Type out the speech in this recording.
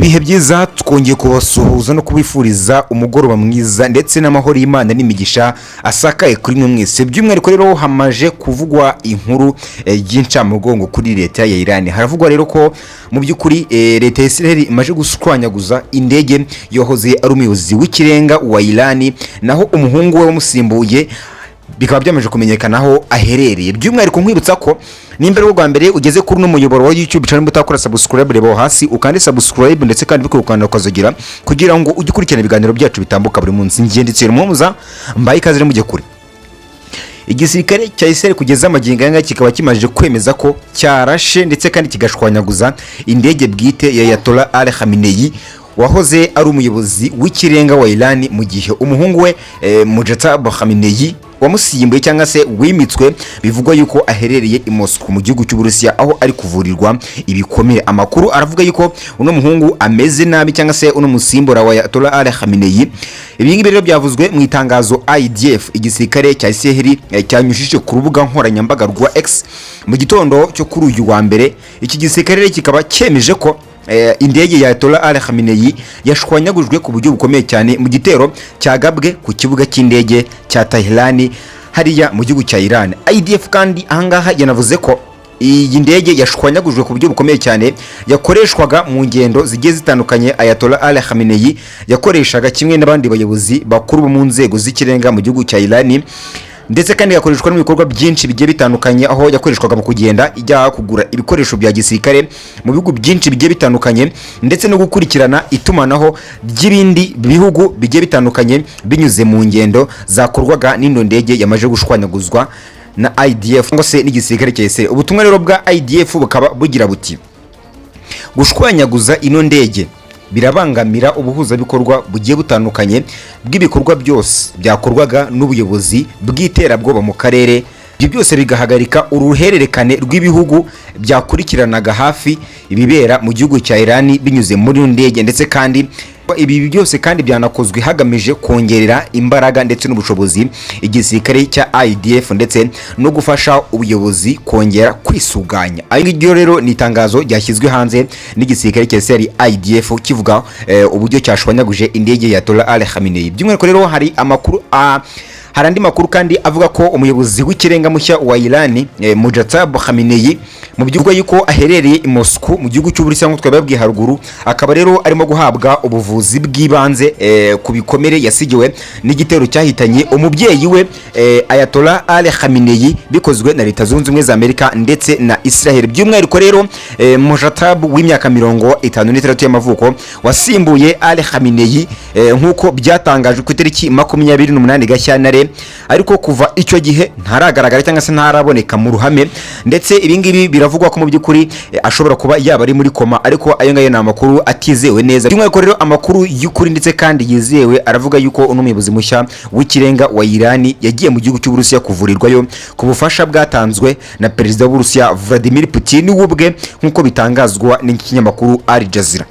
ibihe byiza twongeye kubasuhuza no kubifuriza umugoroba mwiza ndetse n'amahoro y'Imana n'imigisha asakaye kuri mwe mwese. By'umwihariko rero hamaje kuvugwa inkuru y'incamugongo kuri leta ya Iran. Haravugwa rero ko mu by'ukuri leta ya Israel imaje gushwanyaguza indege yohoze ari umuyobozi w'ikirenga wa Iran, naho umuhungu we wamusimbuye bikaba byamaje kumenyekana aho aherereye. By'umwihariko nkwibutsa ko nimba rwo mbere ugeze kuri no muyoboro wa YouTube channel mutakora subscribe rebo hasi ukande subscribe ndetse kandi bikukanda ukazogira kugira ngo ujye kurikirana ibiganiro byacu bitambuka buri munsi. Ngendetse rumuza mbaye ikaze mujye kuri. Igisirikare cya Israel kugeza amagingo yanga kikaba kimaje kwemeza ko cyarashe ndetse kandi kigashwanyaguza indege bwite ya Ayatollah Ali Khamenei wahoze ari umuyobozi w'ikirenga wa Iran, mu gihe umuhungu we Mujtaba Khamenei wamusimbuye cyangwa se wimitswe bivugwa yuko aherereye i Moscow mu gihugu cy'Uburusiya aho ari kuvurirwa ibikomere. Amakuru aravuga yuko uno muhungu ameze nabi cyangwa se uno musimbura wa Ayatollah Ali Khamenei. Ibi ngibi rero byavuzwe mu itangazo IDF igisirikare cya Israel cyanyujije ku rubuga nkoranyambaga rwa X mu gitondo cyo kuri uyu wa mbere. Iki gisirikare kikaba cyemeje ko indege ya Ayatollah Ali Khamenei yashwanyagujwe ku buryo bukomeye cyane mu gitero cyagabwe ku kibuga cy'indege cya Tehran hariya mu gihugu cya Iran. IDF kandi ahangaha yanavuze ko iyi ndege yashwanyagujwe ku buryo bukomeye cyane yakoreshwaga mu ngendo zigiye zitandukanye Ayatollah Ali Khamenei yakoreshaga kimwe n'abandi bayobozi bakuru mu nzego z'ikirenga mu gihugu cya Iran, ndetse kandi yakoreshwa no mu bikorwa byinshi bigiye bitandukanye aho yakoreshwaga mu kugenda ijya kugura ibikoresho bya gisirikare mu bihugu byinshi bigiye bitandukanye ndetse no gukurikirana itumanaho ry'ibindi bihugu bigiye bitandukanye binyuze mu ngendo zakorwaga n'ino ndege yamaje gushwanyaguzwa na IDF ngo se n'igisirikare cya Israel. Ubutumwa rero bwa IDF bukaba bugira buti: gushwanyaguza ino ndege birabangamira ubuhuzabikorwa bugiye butandukanye bw'ibikorwa byose byakorwaga n'ubuyobozi bw'iterabwoba mu karere. Ibyo byose bigahagarika uruhererekane rw'ibihugu byakurikiranaga hafi ibibera mu gihugu cya Iran binyuze muri ndege, ndetse kandi ibi byose kandi byanakozwe hagamije kongerera imbaraga ndetse n'ubushobozi igisirikare cya IDF ndetse no gufasha ubuyobozi kongera kwisuganya. Ayo ngiryo rero ni itangazo ryashyizwe hanze n'igisirikare cya Israel IDF kivuga uburyo cyashwanyaguje indege ya Ayatollah Ali Khamenei. By'umwihariko rero hari andi makuru kandi avuga ko umuyobozi w'ikirenga mushya wa Iran Mujtaba Khamenei mu by'ukuri yuko aherereye i Moscow mu gihugu cy'Uburusiya nk'uko twababwiye haruguru, akaba rero arimo guhabwa ubuvuzi bw'ibanze ku bikomere yasigiwe n'igitero cyahitanye umubyeyi we Ayatollah Ali Khamenei bikozwe na Leta Zunze Ubumwe za Amerika ndetse na Israel. By'umwihariko rero Mujtaba w'imyaka 56 y'amavuko wasimbuye Ali Khamenei nk'uko byatangajwe ku itariki 28 Gashyantare, ariko kuva icyo gihe ntaragaragara cyangwa se ntaraboneka mu ruhame, ndetse ibingibi biravugwa ko mu by'ukuri ashobora kuba yaba ari muri koma, ariko ayo ngayo ni amakuru atizewe neza. By'umwihariko rero amakuru y'ukuri ndetse kandi yizewe aravuga yuko uno muyobozi mushya w'ikirenga wa Iran yagiye mu gihugu cy'Uburusiya kuvurirwayo ku bufasha bwatanzwe na perezida w'Uburusiya Vladimir Putin ubwe nk'uko bitangazwa n'ikinyamakuru Al Jazeera.